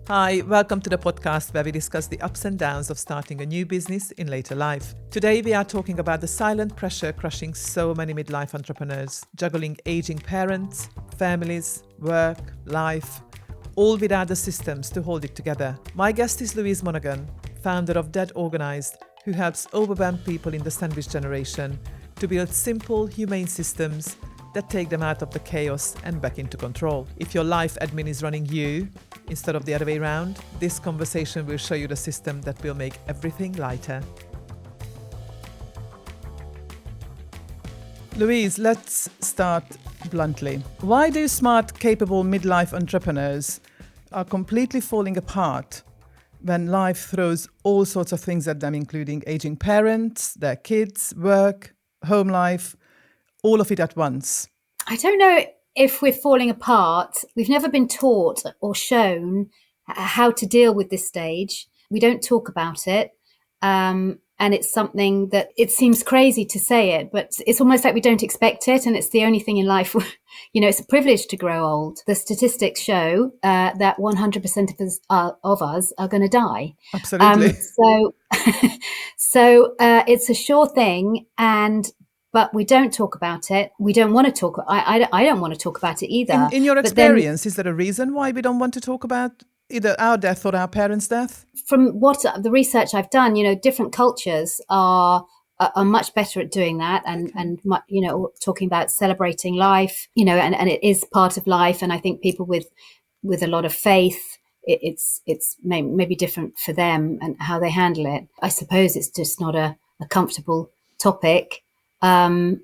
Hi, welcome to the podcast where we discuss the ups and downs of starting a new business in later life. Today we are talking about the silent pressure crushing so many midlife entrepreneurs, juggling aging parents, families, work, life, all without the systems to hold it together. My guest is Louise Monaghan, founder of Dead Organised, who helps overwhelmed people in the sandwich generation to build simple, humane systems that take them out of the chaos and back into control. If your life admin is running you instead of the other way around, this conversation will show you the system that will make everything lighter. Louise, let's start bluntly. Why do smart, capable midlife entrepreneurs are completely falling apart when life throws all sorts of things at them, including aging parents, their kids, work, home life, all of it at once? I don't know if we're falling apart. We've never been taught or shown how to deal with this stage. We don't talk about it. And it's something that it seems crazy to say it, but it's almost like we don't expect it. And it's the only thing in life, it's a privilege to grow old. The statistics show that 100% of us are going to die. Absolutely. So it's a sure thing. But we don't talk about it. We don't want to talk. I don't want to talk about it either. In your experience, is there a reason why we don't want to talk about either our death or our parents' death? From what the research I've done, different cultures are much better at doing that, and talking about celebrating life, and it is part of life. And I think people with a lot of faith, it's maybe different for them and how they handle it. I suppose it's just not a comfortable topic. And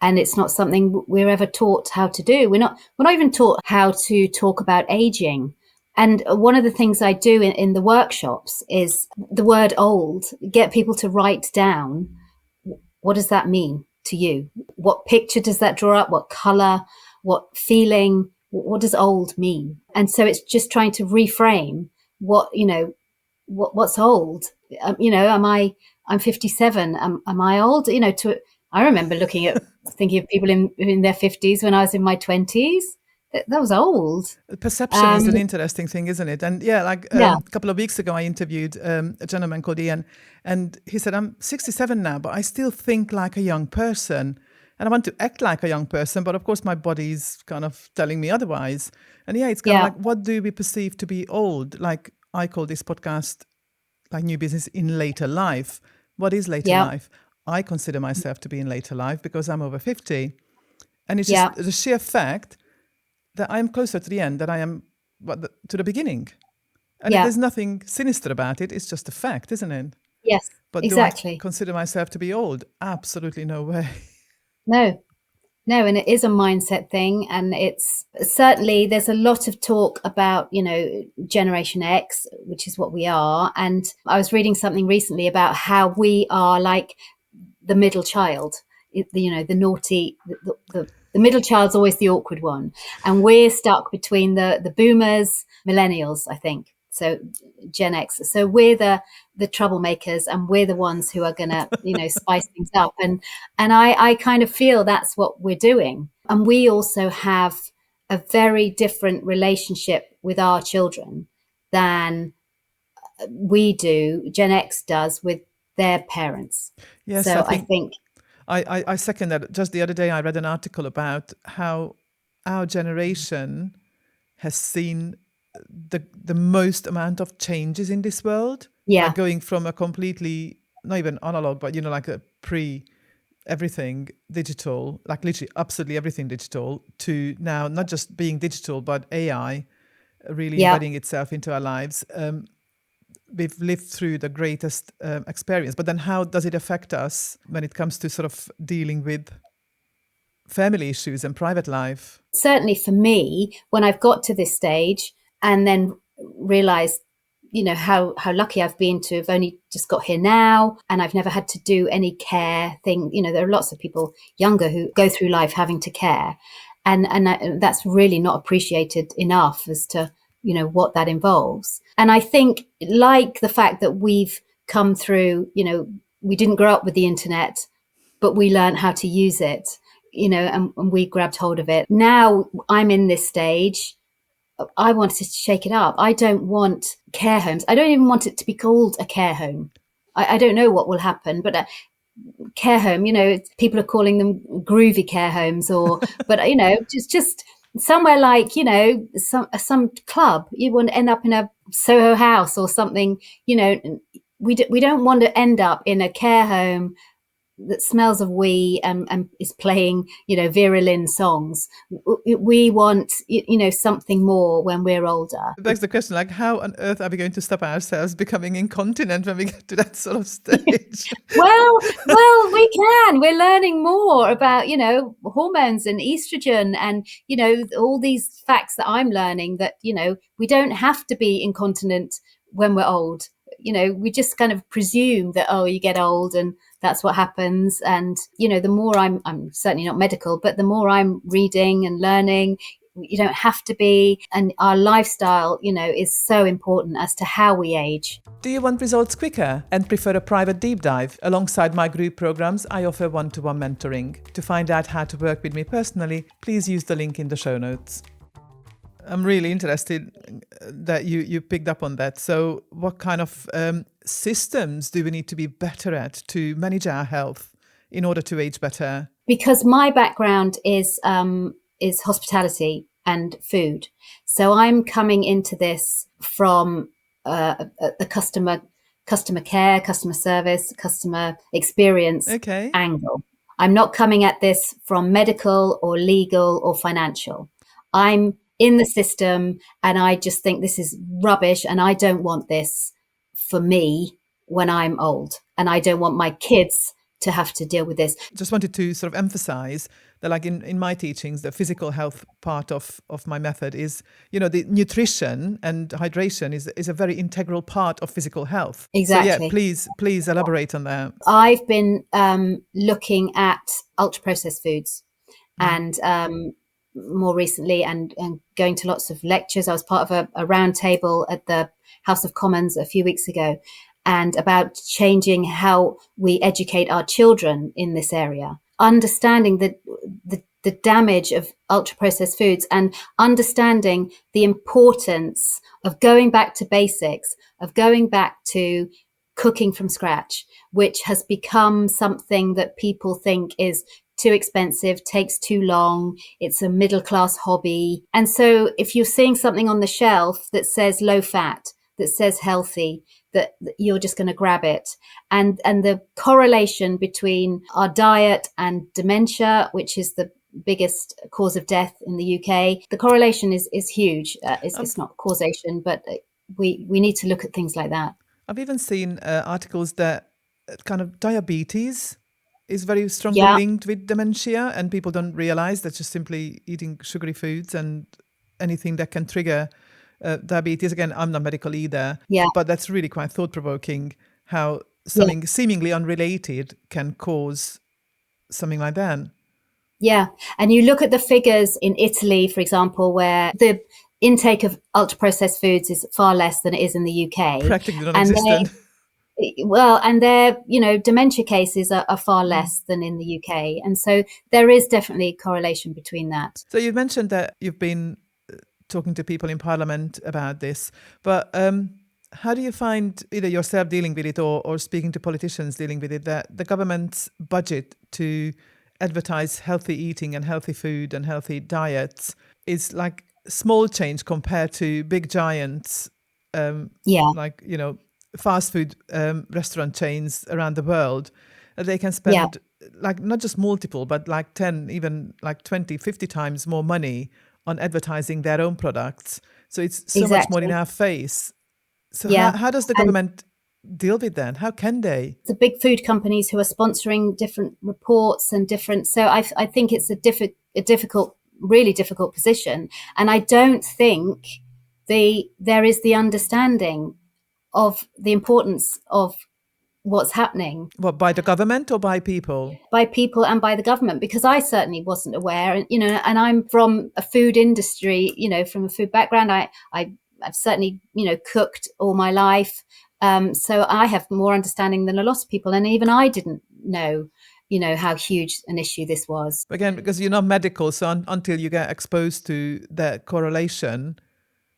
it's not something we're ever taught how to do. We're not even taught how to talk about aging. And one of the things I do in the workshops is the word old, get people to write down, what does that mean to you? What picture does that draw up? What color? What feeling? What does old mean? And so it's just trying to reframe what's old. I'm 57. Am I old? I remember thinking of people in their 50s when I was in my 20s. That was old. Perception is an interesting thing, isn't it? And a couple of weeks ago, I interviewed a gentleman called Ian, and he said, I'm 67 now, but I still think like a young person. And I want to act like a young person, but of course my body's kind of telling me otherwise. And it's kind of like, what do we perceive to be old? Like I call this podcast like New Business in Later Life. What is later life? I consider myself to be in later life because I'm over 50. And it's just the sheer fact that I'm closer to the end than I am to the beginning. And there's nothing sinister about it. It's just a fact, isn't it? Yes, but exactly. Do I consider myself to be old? Absolutely no way. No, and it is a mindset thing. And it's certainly, there's a lot of talk about, Generation X, which is what we are. And I was reading something recently about how we are like the middle child, the naughty, the middle child's always the awkward one. And we're stuck between the boomers, millennials, I think. So Gen X. So we're the troublemakers, and we're the ones who are going to, spice things up. And I kind of feel that's what we're doing. And we also have a very different relationship with our children than we do, Gen X does, with their parents. Yes, so I think I second that. Just the other day, I read an article about how our generation has seen the most amount of changes in this world. Yeah. Like going from a completely, not even analog, but, like a everything digital, like literally absolutely everything digital, to now not just being digital, but AI really embedding itself into our lives. We've lived through the greatest experience, but then how does it affect us when it comes to sort of dealing with family issues and private life? Certainly for me, when I've got to this stage and then realized, how lucky I've been to have only just got here now, and I've never had to do any care thing. There are lots of people younger who go through life having to care, and that's really not appreciated enough as to what that involves. And I think, like the fact that we've come through, we didn't grow up with the internet, but we learned how to use it, and we grabbed hold of it. Now I'm in this stage I wanted to shake it up. I don't want care homes. I don't even want it to be called a care home. I don't know what will happen, but care home, people are calling them groovy care homes, but just somewhere like, some club. You want to end up in a Soho House or something. We don't want to end up in a care home that smells of wee and is playing, Vera Lynn songs. We want, something more when we're older. It begs the question, like, how on earth are we going to stop ourselves becoming incontinent when we get to that sort of stage? well, we can. We're learning more about, hormones and estrogen and, all these facts that I'm learning that, we don't have to be incontinent when we're old. We just kind of presume that, you get old and that's what happens. And, the more I'm certainly not medical, but the more I'm reading and learning, you don't have to be. And our lifestyle, is so important as to how we age. Do you want results quicker and prefer a private deep dive? Alongside my group programs, I offer one-to-one mentoring. To find out how to work with me personally, please use the link in the show notes. I'm really interested that you picked up on that. So what kind of systems do we need to be better at to manage our health in order to age better? Because my background is hospitality and food. So I'm coming into this from the customer care, customer service, customer experience angle. I'm not coming at this from medical or legal or financial. I'm in the system and I just think this is rubbish and I don't want this for me when I'm old, and I don't want my kids to have to deal with this. Just wanted to sort of emphasize that, like in my teachings, the physical health part of my method is, the nutrition and hydration is a very integral part of physical health. Exactly. So yeah, please elaborate on that. I've been looking at ultra processed foods and more recently and going to lots of lectures. I was part of a round table at the House of Commons a few weeks ago, and about changing how we educate our children in this area, understanding the damage of ultra processed foods and understanding the importance of going back to basics, of going back to cooking from scratch, which has become something that people think is too expensive, takes too long, it's a middle class hobby. And so if you're seeing something on the shelf that says low fat, that says healthy, that you're just going to grab it. And the correlation between our diet and dementia, which is the biggest cause of death in the UK, the correlation is huge. It's not causation, but we need to look at things like that. I've even seen articles that kind of diabetes is very strongly linked with dementia, and people don't realize that just simply eating sugary foods and anything that can trigger diabetes. Again, I'm not medical either, but that's really quite thought-provoking how something seemingly unrelated can cause something like that. Yeah, and you look at the figures in Italy, for example, where the intake of ultra-processed foods is far less than it is in the UK. Practically non-existent. And their, dementia cases are far less than in the UK. And so there is definitely a correlation between that. So you mentioned that you've been talking to people in Parliament about this, but how do you find, either yourself dealing with it or speaking to politicians dealing with it, that the government's budget to advertise healthy eating and healthy food and healthy diets is like small change compared to big giants, like, fast food restaurant chains around the world? They can spend like not just multiple, but like 10, even like 20, 50 times more money on advertising their own products. So it's so much more in our face. So how does the government deal with that? How can they? The big food companies who are sponsoring different reports and different. So I think it's a difficult, really difficult position. And I don't think there is the understanding of the importance of what's happening. What, by the government or by people? By people and by the government, because I certainly wasn't aware. And, and I'm from a food industry, from a food background. I've certainly, cooked all my life. So I have more understanding than a lot of people. And even I didn't know, how huge an issue this was. Again, because you're not medical. So until you get exposed to that correlation,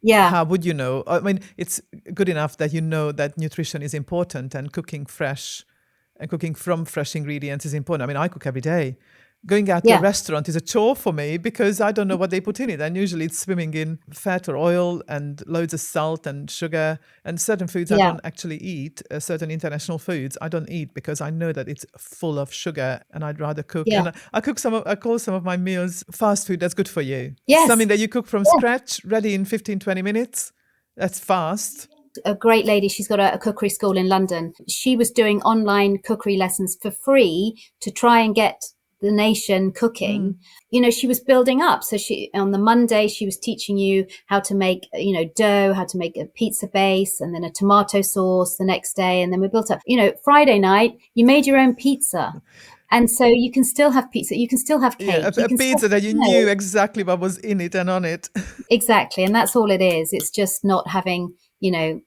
Yeah. how would you know? I mean, it's good enough that you know that nutrition is important and cooking fresh and cooking from fresh ingredients is important. I mean, I cook every day. Going out to a Yeah. restaurant is a chore for me because I don't know what they put in it. And usually it's swimming in fat or oil and loads of salt and sugar. And certain foods I Yeah. don't actually eat, certain international foods I don't eat because I know that it's full of sugar and I'd rather cook. Yeah. And I call some of my meals fast food that's good for you. Yes. Something that you cook from Yeah. scratch, ready in 15, 20 minutes. That's fast. A great lady, she's got a cookery school in London. She was doing online cookery lessons for free to try and get the nation cooking. You know, she was building up. So she, on the Monday, she was teaching you how to make, you know, dough, how to make a pizza base, and then a tomato sauce the next day. And then we built up, you know, Friday night, you made your own pizza. And so you can still have pizza, you can still have cake. Yeah, a pizza that you knew exactly what was in it and on it. Exactly. And that's all it is. It's just not having, you know,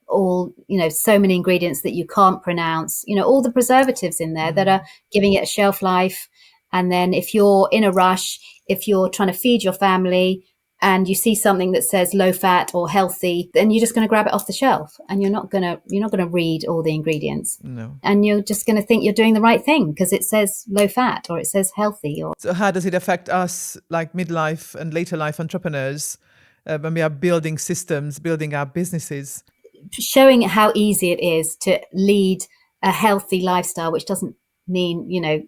all, you know, so many ingredients that you can't pronounce, you know, all the preservatives in there that are giving it a shelf life. And then if you're in a rush, if you're trying to feed your family and you see something that says low fat or healthy, then you're just going to grab it off the shelf and you're not going to read all the ingredients. No. And you're just going to think you're doing the right thing because it says low fat or it says healthy. Or So how does it affect us, like midlife and later life entrepreneurs, when we are building systems, building our businesses? Showing how easy it is to lead a healthy lifestyle, which doesn't mean, you know,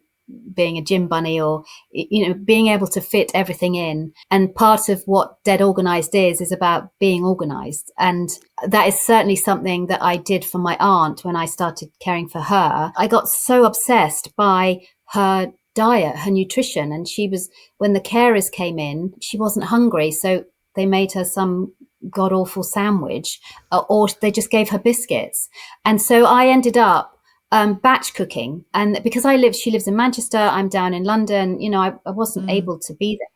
being a gym bunny or, you know, being able to fit everything in. And part of what Dead Organised is about being organised. And that is certainly something that I did for my aunt when I started caring for her. I got so obsessed by her diet, her nutrition. And she was, when the carers came in, she wasn't hungry. So they made her some god awful sandwich, or they just gave her biscuits. And so I ended up batch cooking. And because she lives in Manchester, I'm down in London, you know, I wasn't able to be there.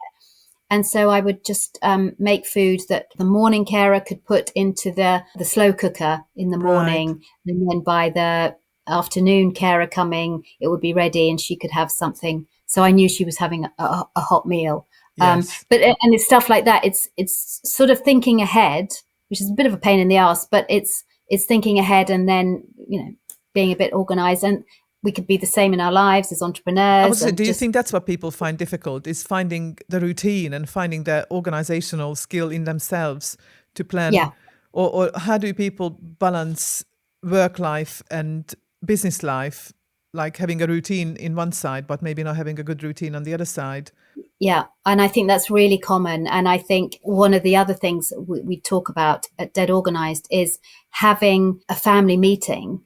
And so I would just make food that the morning carer could put into the slow cooker in the morning. And then by the afternoon carer coming, it would be ready and she could have something. So I knew she was having a hot meal. Yes. But it's stuff like that. It's sort of thinking ahead, which is a bit of a pain in the ass, but it's thinking ahead and then, you know, being a bit organized. And we could be the same in our lives as entrepreneurs. I would say, do you think that's what people find difficult, is finding the routine and finding the organizational skill in themselves to plan? Yeah. Or how do people balance work life and business life, like having a routine in one side, but maybe not having a good routine on the other side? Yeah. And I think that's really common. And I think one of the other things we talk about at Dead Organised is having a family meeting.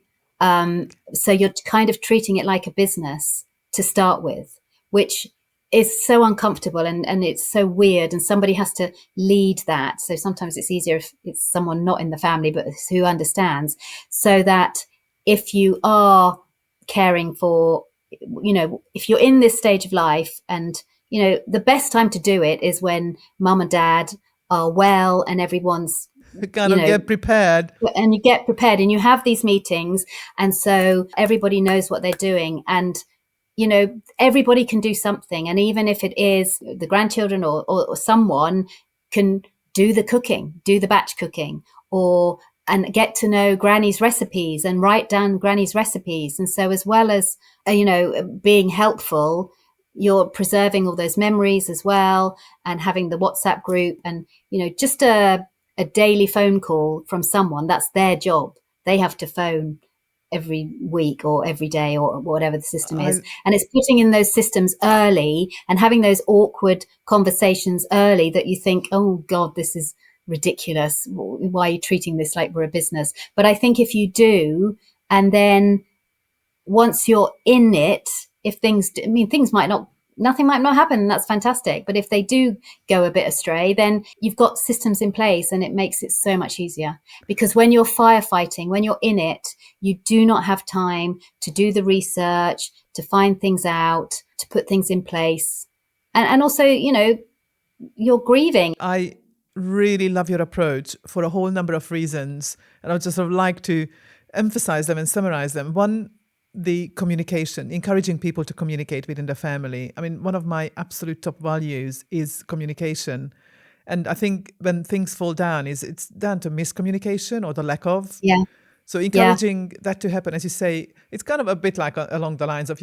So you're kind of treating it like a business to start with, which is so uncomfortable and it's so weird. And somebody has to lead that. So sometimes it's easier if it's someone not in the family, but who understands, so that if you are caring for, you know, if you're in this stage of life, and, you know, the best time to do it is when mum and dad are well and everyone's Get prepared. And you get prepared and you have these meetings. And so everybody knows what they're doing. And, you know, everybody can do something. And even if it is the grandchildren or someone can do the cooking, do the batch cooking, and get to know Granny's recipes and write down Granny's recipes. And so as well as, you know, being helpful, you're preserving all those memories as well, and having the WhatsApp group and, you know, just a daily phone call from someone. That's their job. They have to phone every week or every day or whatever the system is. And it's putting in those systems early and having those awkward conversations early that you think, oh God, this is ridiculous. Why are you treating this like we're a business? But I think if you do, and then once you're in it, if things nothing might not happen, and that's fantastic. But if they do go a bit astray, then you've got systems in place and it makes it so much easier. Because when you're firefighting, when you're in it, you do not have time to do the research, to find things out, to put things in place. And also, you know, you're grieving. I really love your approach for a whole number of reasons. And I would just sort of like to emphasize them and summarize them. One, the communication, encouraging people to communicate within the family. I mean, one of my absolute top values is communication. And I think when things fall down, it's down to miscommunication or the lack of. Yeah. So encouraging that to happen, as you say, it's kind of a bit like along the lines of,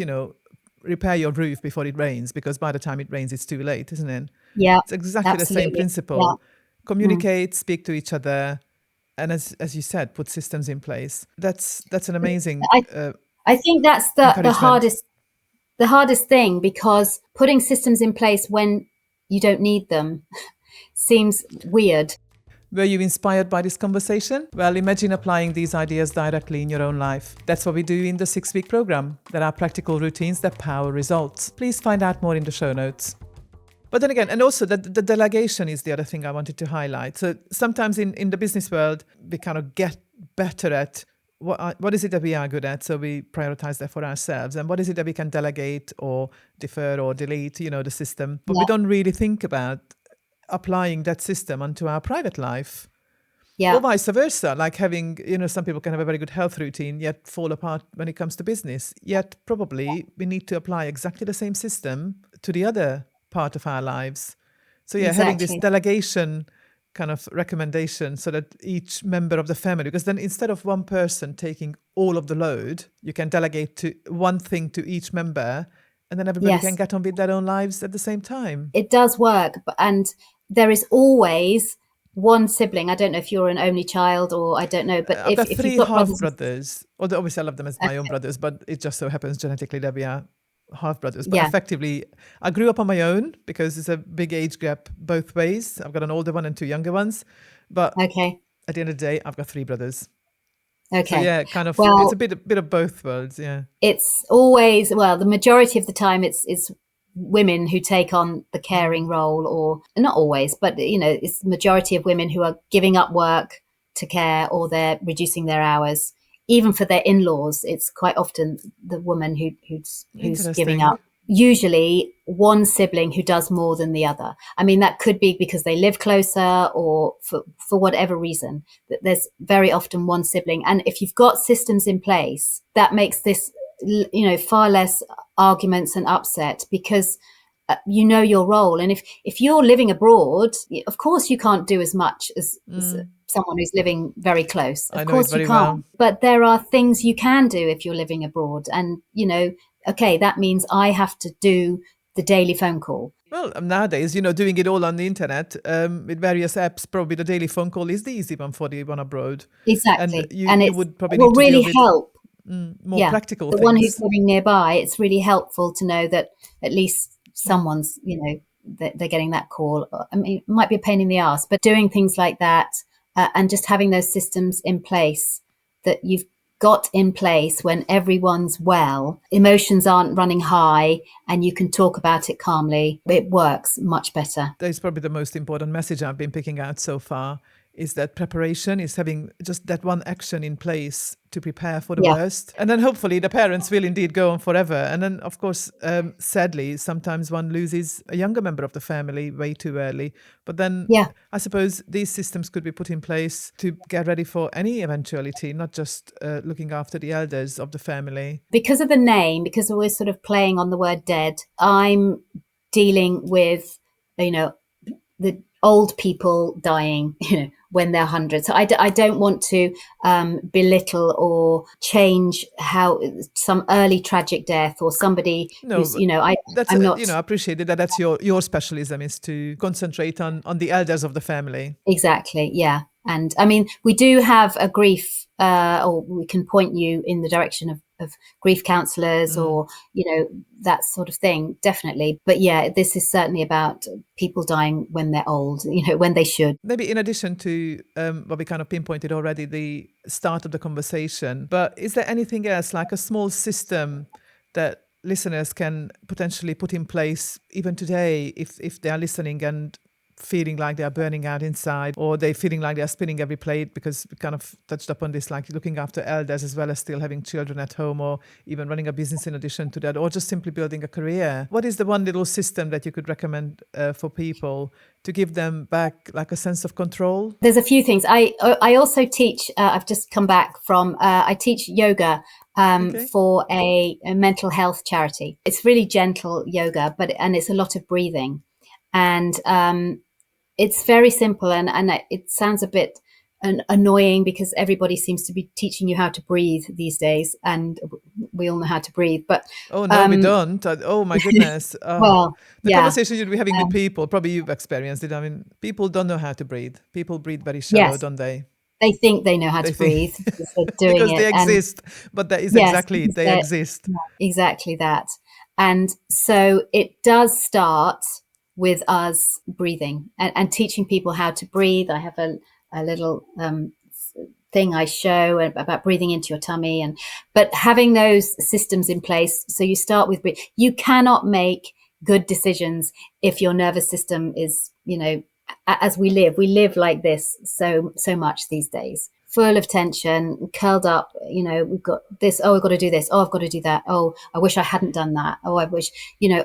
repair your roof before it rains, because by the time it rains, it's too late, isn't it? Yeah. It's exactly the same Absolutely. principle. Yeah. Communicate, speak to each other, and as you said, put systems in place. That's an amazing I think that's the encouragement. hardest thing, because putting systems in place when you don't need them seems weird. Were you inspired by this conversation? Well, imagine applying these ideas directly in your own life. That's what we do in the 6-week program. There are practical routines that power results. Please find out more in the show notes. But then again, and also the delegation is the other thing I wanted to highlight. So sometimes in the business world, we kind of get better at what is it that we are good at, so we prioritize that for ourselves, and what is it that we can delegate or defer or delete, the system. But we don't really think about applying that system onto our private life. Yeah. Or vice versa, like having, some people can have a very good health routine, yet fall apart when it comes to business. Yet probably we need to apply exactly the same system to the other part of our lives. So having this delegation kind of recommendation, so that each member of the family, because then instead of one person taking all of the load, you can delegate to one thing to each member, and then everybody can get on with their own lives at the same time. It does work, and there is always one sibling. I don't know if you're an only child, or I don't know, but I've got 3 you've got half brothers, although obviously I love them as my own brothers, but it just so happens genetically that we are half brothers. But effectively, I grew up on my own because there's a big age gap both ways. I've got an older one and 2 younger ones, but at the end of the day, I've got 3 brothers. Okay. So kind of, it's a bit of both worlds. Yeah. It's always, the majority of the time it's women who take on the caring role, or not always, but it's the majority of women who are giving up work to care, or they're reducing their hours. Even for their in-laws, it's quite often the woman who's giving up. Usually one sibling who does more than the other. I mean, that could be because they live closer, or for whatever reason. There's very often one sibling. And if you've got systems in place, that makes this, far less arguments and upset, because your role. And if you're living abroad, of course you can't do as much as someone who's living very close. Of course you can't. Well. But there are things you can do if you're living abroad. And, okay, that means I have to do the daily phone call. Well, nowadays, doing it all on the internet with various apps, probably the daily phone call is the easy one for the one abroad. Exactly. And you would probably need to really deal with help. More practical things. The one who's living nearby, it's really helpful to know that at least someone's, they're getting that call. I mean, it might be a pain in the ass, but doing things like that and just having those systems in place that you've got in place when everyone's well, emotions aren't running high, and you can talk about it calmly, it works much better. That's probably the most important message I've been picking out so far, is that preparation, is having just that one action in place to prepare for the worst. And then hopefully the parents will indeed go on forever. And then, of course, sadly, sometimes one loses a younger member of the family way too early. But then I suppose these systems could be put in place to get ready for any eventuality, not just looking after the elders of the family. Because of the name, because we're sort of playing on the word dead, I'm dealing with, the old people dying, when they're 100. So I don't want to belittle or change how some early tragic death, or somebody who's, I'm not. I appreciate it, that's your specialism, is to concentrate on the elders of the family. Exactly, yeah. And I mean, we do have a grief, or we can point you in the direction of grief counsellors, or, that sort of thing, definitely. But this is certainly about people dying when they're old, when they should. Maybe in addition to what we kind of pinpointed already, the start of the conversation, but is there anything else, like a small system that listeners can potentially put in place even today, if they are listening and feeling like they are burning out inside, or they're feeling like they are spinning every plate, because we kind of touched upon this, like looking after elders as well as still having children at home, or even running a business in addition to that, or just simply building a career. What is the one little system that you could recommend for people to give them back like a sense of control? There's a few things. I also teach, I've just come back from, I teach yoga for a mental health charity. It's really gentle yoga, and it's a lot of breathing. And It's very simple, and it sounds a bit annoying because everybody seems to be teaching you how to breathe these days, and we all know how to breathe. But oh no, we don't. Oh my goodness. well, The yeah, conversation you'd be having with people, probably you've experienced it. I mean, people don't know how to breathe. People breathe very shallow, yes, don't they? they think they know how They to think breathe because they're doing because it, they and exist, but that is yes, exactly it. because They exist. exactly that. And so it does start with us breathing and teaching people how to breathe. I have a little thing I show about breathing into your tummy, but having those systems in place. So you start with breathe. You cannot make good decisions if your nervous system is, as we live like this so much these days, full of tension, curled up. We've got this, oh, I've got to do this, oh, I've got to do that, oh, I wish I hadn't done that, oh, I wish,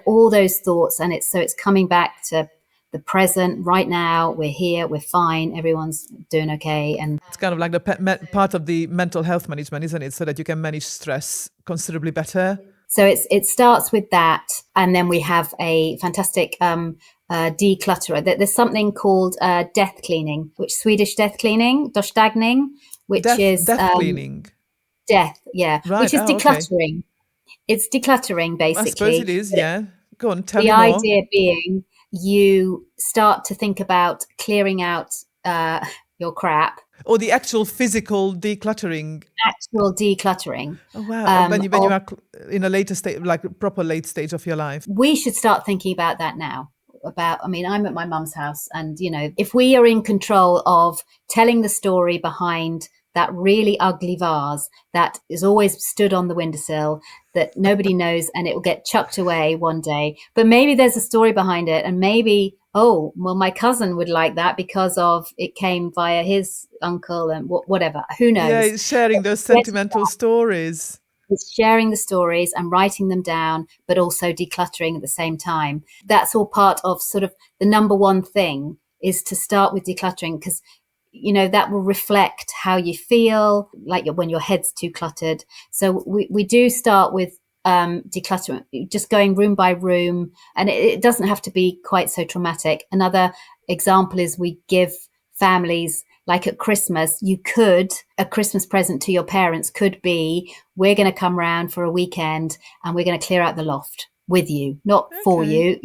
all those thoughts. And it's coming back to the present. Right now, we're here, we're fine, everyone's doing okay. And it's kind of like the part of the mental health management, isn't it? So that you can manage stress considerably better. So it starts with that, and then we have a fantastic declutterer. There's something called death cleaning, which Swedish death cleaning, dagning, which is death cleaning. Death, yeah, right. Which is decluttering. Okay. It's decluttering, basically. I suppose it is, yeah. Go on, tell me more. The idea being you start to think about clearing out your crap. Or the actual physical decluttering. Actual decluttering. Oh, wow. When you are in a later stage, like a proper late stage of your life. We should start thinking about that now. I'm at my mum's house, and, if we are in control of telling the story behind that really ugly vase that is always stood on the windowsill that nobody knows, and it will get chucked away one day, but maybe there's a story behind it, and maybe, oh, well, my cousin would like that because of it came via his uncle and whatever. Who knows? Yeah, it's sharing those sentimental stories. It's sharing the stories and writing them down, but also decluttering at the same time. That's all part of sort of the number one thing, is to start with decluttering, because that will reflect how you feel, like when your head's too cluttered. So we do start with decluttering, just going room by room, and it doesn't have to be quite so traumatic. Another example is we give families, like at Christmas, a Christmas present to your parents could be, we're going to come round for a weekend and we're going to clear out the loft with you, not for you,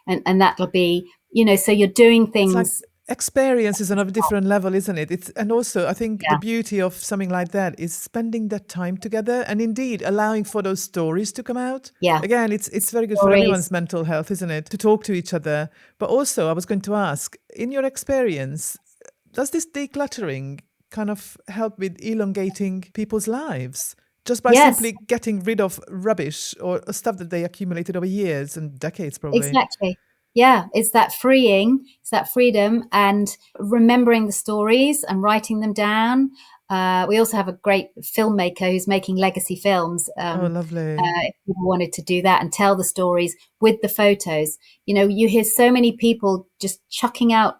and that'll be, so you're doing things. It's like experience is on a different level, isn't it? And also I think the beauty of something like that is spending that time together, and indeed allowing for those stories to come out. Yeah. Again, it's very good for everyone's mental health, isn't it? To talk to each other. But also I was going to ask, in your experience, does this decluttering kind of help with elongating people's lives? Just by simply getting rid of rubbish or stuff that they accumulated over years and decades, probably. Exactly. Yeah, it's that freeing, it's that freedom, and remembering the stories and writing them down. We also have a great filmmaker who's making legacy films. Oh, lovely. If people wanted to do that and tell the stories with the photos. You hear so many people just chucking out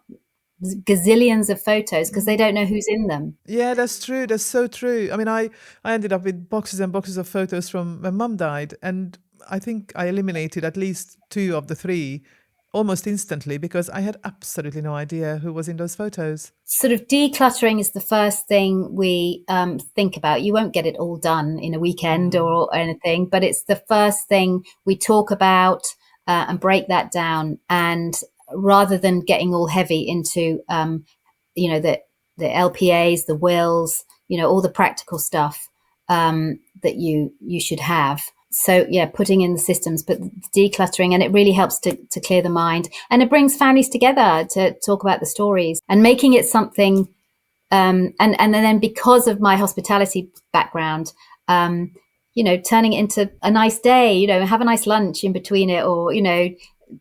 gazillions of photos because they don't know who's in them. Yeah, that's true. That's so true. I mean, I ended up with boxes and boxes of photos from when Mum died, and I think I eliminated at least 2 of the 3 almost instantly because I had absolutely no idea who was in those photos. Sort of decluttering is the first thing we think about. You won't get it all done in a weekend or anything, but it's the first thing we talk about and break that down. And rather than getting all heavy into, the LPAs, the wills, all the practical stuff that you should have. So, putting in the systems, but decluttering, and it really helps to clear the mind, and it brings families together to talk about the stories and making it something. And then because of my hospitality background, turning it into a nice day, have a nice lunch in between it, or,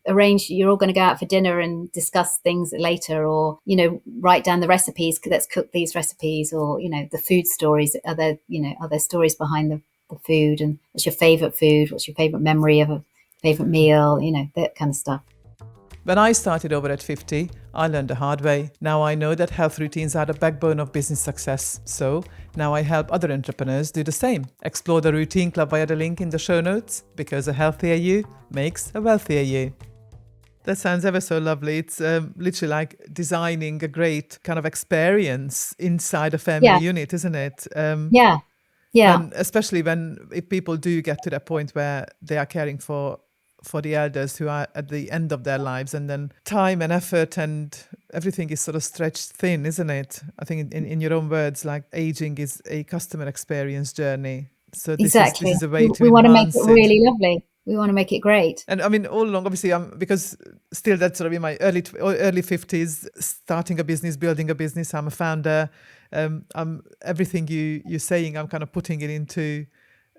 arrange, you're all going to go out for dinner and discuss things later, or, write down the recipes, let's cook these recipes, or, the food stories. Are there stories behind the food, and what's your favorite food, what's your favorite memory of a favorite meal, that kind of stuff. When I started over at 50, I learned the hard way. Now I know that health routines are the backbone of business success. So now I help other entrepreneurs do the same. Explore the Routine Club via the link in the show notes, because a healthier you makes a wealthier you. That sounds ever so lovely. It's literally like designing a great kind of experience inside a family unit, isn't it? Yeah. Especially if people do get to that point where they are caring for the elders who are at the end of their lives, and then time and effort and everything is sort of stretched thin, isn't it? I think in your own words, like aging is a customer experience journey. So this is a way to we want to make enhance it really lovely. We want to make it great. And I mean, all along, obviously, because still that's sort of in my early 50s, starting a business, building a business. I'm a founder. Everything you're saying, I'm kind of putting it into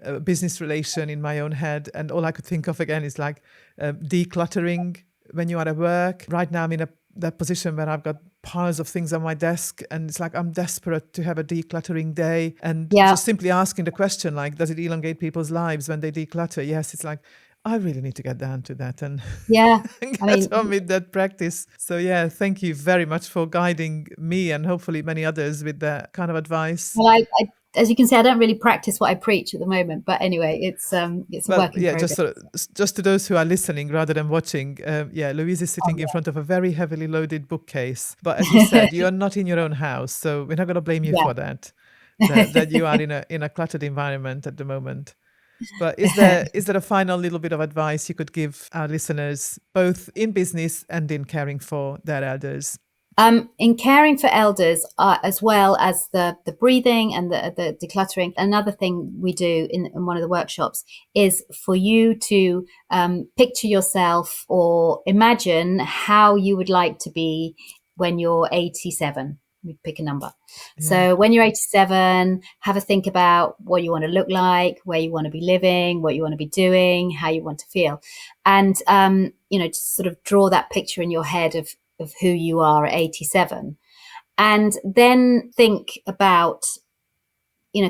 a business relation in my own head. And all I could think of again is like decluttering when you are at work. Right now, I'm in that position where I've got piles of things on my desk, and it's like I'm desperate to have a decluttering day, and just simply asking the question, like, does it elongate people's lives when they declutter? Yes, it's like I really need to get down to that and get on with that practice. So thank you very much for guiding me and hopefully many others with that kind of advice. Well, I as you can see, I don't really practice what I preach at the moment, but anyway, it's a work in progress. Just to those who are listening rather than watching, Louise is sitting in front of a very heavily loaded bookcase. But as you said, you are not in your own house, so we're not going to blame you for that. That you are in a cluttered environment at the moment. But is there a final little bit of advice you could give our listeners, both in business and in caring for their elders? In caring for elders, as well as the breathing and the decluttering, another thing we do in one of the workshops is for you to picture yourself or imagine how you would like to be when you're 87. We pick a number. Yeah. So when you're 87, have a think about what you want to look like, where you want to be living, what you want to be doing, how you want to feel. And, just sort of draw that picture in your head of who you are at 87, and then think about,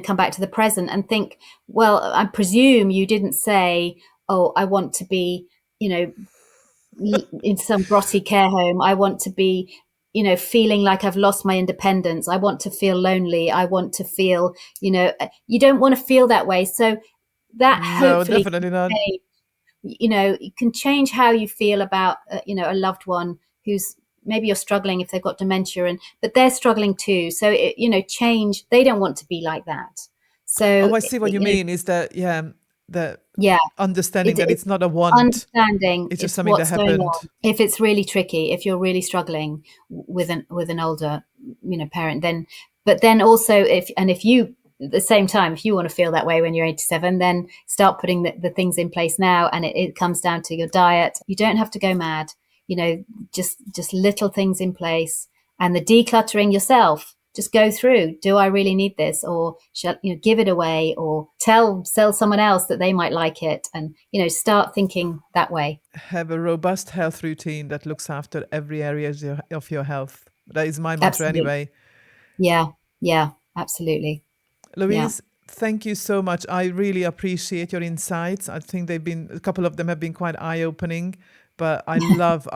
come back to the present and think, well, I presume you didn't say, oh, I want to be, in some grotty care home. I want to be, feeling like I've lost my independence. I want to feel lonely. I want to feel, you don't want to feel that way. So that hopefully, definitely not. You can change how you feel about, a loved one who's maybe you're struggling if they've got dementia, but they're struggling too. So, change. They don't want to be like that. So I see what you mean. Is that understanding that it's not a want. Understanding it's just something that happened. If it's really tricky, if you're really struggling with an older, parent, then also if you at the same time, if you want to feel that way when you're 87, then start putting the things in place now. And it comes down to your diet. You don't have to go mad. Just little things in place, and the decluttering yourself. Just go through. Do I really need this, or shall give it away, or sell someone else that they might like it, and start thinking that way. Have a robust health routine that looks after every area of your health. That is my mantra anyway. Yeah, absolutely. Louise, thank you so much. I really appreciate your insights. I think a couple of them have been quite eye-opening. But I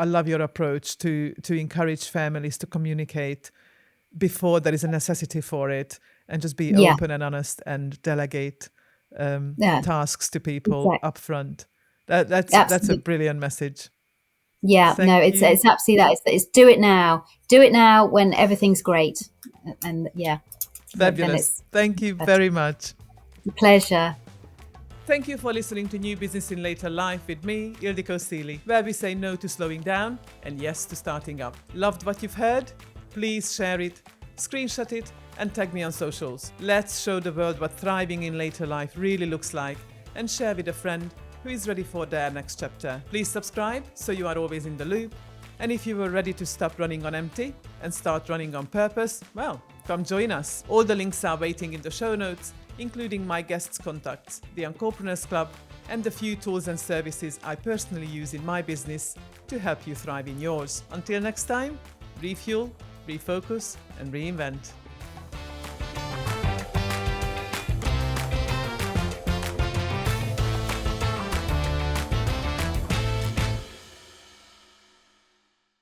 love your approach to encourage families to communicate before there is a necessity for it, and just be open and honest and delegate tasks to people up front. That's a brilliant message. Yeah, it's absolutely that. It's do it now. Do it now when everything's great. And fabulous. Thank you very much. Pleasure. Thank you for listening to New Business in Later Life with me, Ildikó Sealey, where we say no to slowing down and yes to starting up. Loved what you've heard? Please share it, screenshot it, and tag me on socials. Let's show the world what thriving in later life really looks like, and share with a friend who is ready for their next chapter. Please subscribe so you are always in the loop. And if you were ready to stop running on empty and start running on purpose, well, come join us. All the links are waiting in the show notes, including my guests' contacts, the Uncopreneurs Club, and the few tools and services I personally use in my business to help you thrive in yours. Until next time, refuel, refocus, and reinvent.